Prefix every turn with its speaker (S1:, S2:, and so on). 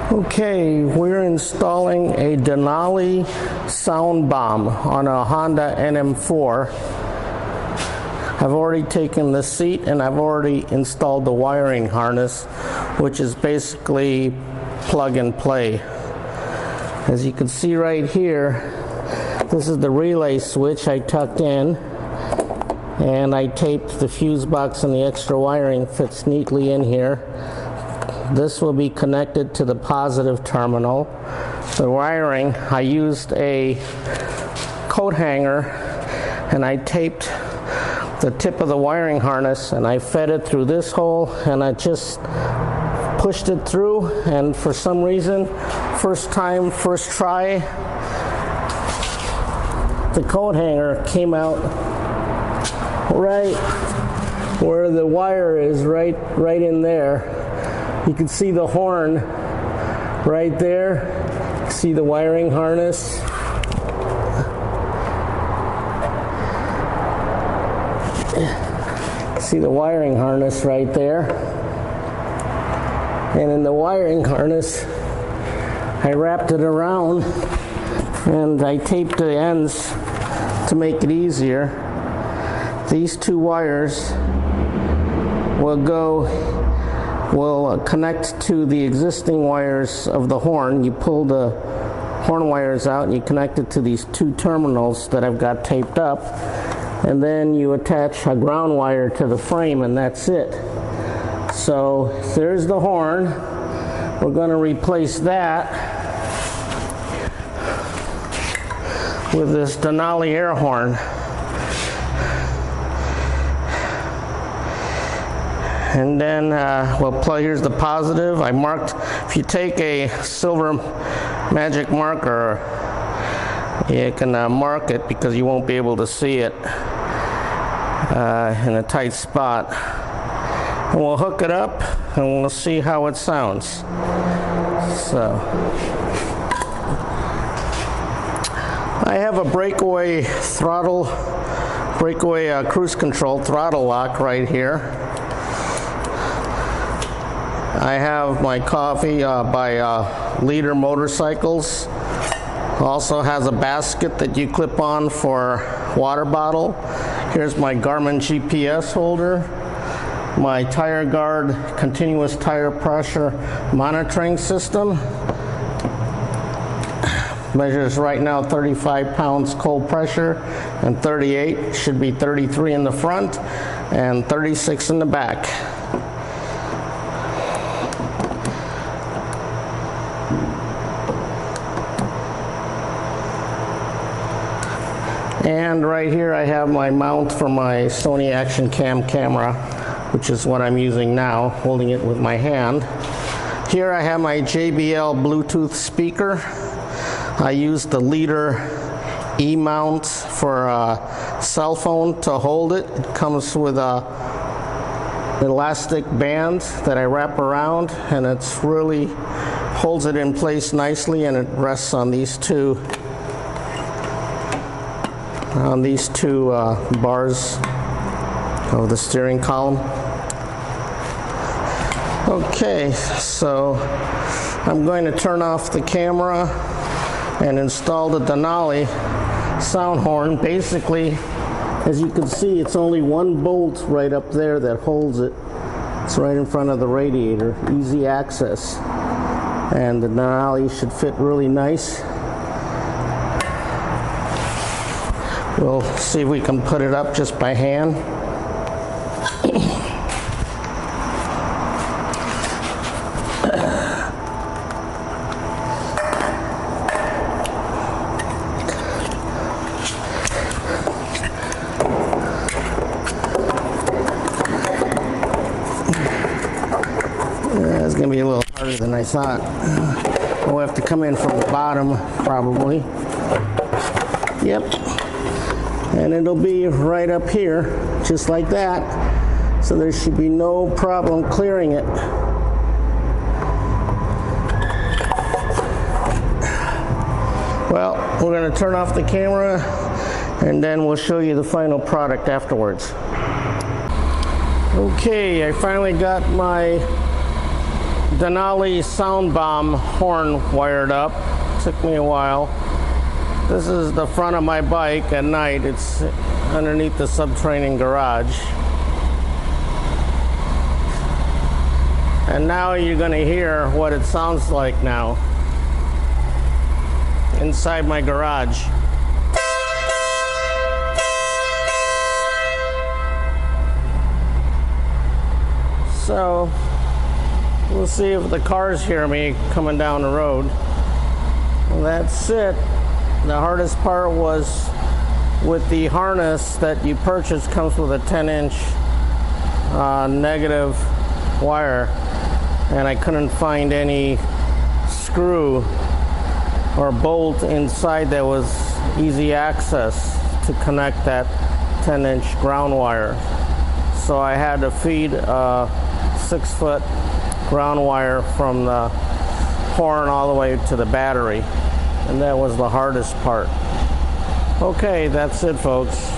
S1: Okay, we're installing a Denali sound bomb on a Honda NM4. I've already taken the seat and I've already installed the wiring harness, which is basically plug and play. As you can see right here, this is the relay switch I tucked in, and I taped the fuse box, and the extra wiring fits neatly in here. This will be connected to the positive terminal. The wiring, I used a coat hanger and I taped the tip of the wiring harness and I fed it through this hole, and I just pushed it through, and for some reason, first try, the coat hanger came out right where the wire is, right in there. You can see the horn right there. See the wiring harness. See the wiring harness right there. And in the wiring harness, I wrapped it around and I taped the ends to make it easier. These two wires will connect to the existing wires of the horn. You pull the horn wires out and you connect it to these two terminals that I've got taped up, and then you attach a ground wire to the frame, and that's it. So there's the horn. We're going to replace that with this Denali air horn. And then here's the positive. I marked, if you take a silver magic marker, you can mark it because you won't be able to see it in a tight spot. And we'll hook it up and we'll see how it sounds. So, I have a breakaway cruise control throttle lock right here. I have my coffee by Leader Motorcycles. Also has a basket that you clip on for water bottle. Here's my Garmin GPS holder. My Tire Guard continuous tire pressure monitoring system. Measures right now 35 pounds cold pressure and 38. Should be 33 in the front and 36 in the back. And right here I have my mount for my Sony Action Cam camera, which is what I'm using now, holding it with my hand. Here I have my JBL Bluetooth speaker. I used the Leader E-mount for a cell phone to hold it. It comes with a elastic band that I wrap around, and it's really holds it in place nicely, and it rests on these two bars of the steering column. Okay, so I'm going to turn off the camera and install the Denali sound horn. Basically, as you can see, it's only one bolt right up there that holds it. It's right in front of the radiator, easy access. And the Denali should fit really nice. We'll see if we can put it up just by hand. It's going to be a little harder than I thought. We'll have to come in from the bottom, probably. Yep. And it'll be right up here, just like that. So there should be no problem clearing it. Well, we're going to turn off the camera and then we'll show you the final product afterwards. Okay, I finally got my Denali sound bomb horn wired up. Took me a while. This is the front of my bike at night. It's underneath the subterranean garage. And now you're going to hear what it sounds like now inside my garage. So we'll see if the cars hear me coming down the road. Well, that's it. The hardest part was with the harness that you purchase, comes with a 10-inch negative wire, and I couldn't find any screw or bolt inside that was easy access to connect that 10-inch ground wire. So I had to feed a 6-foot ground wire from the horn all the way to the battery, and that was the hardest part. Okay, that's it, folks.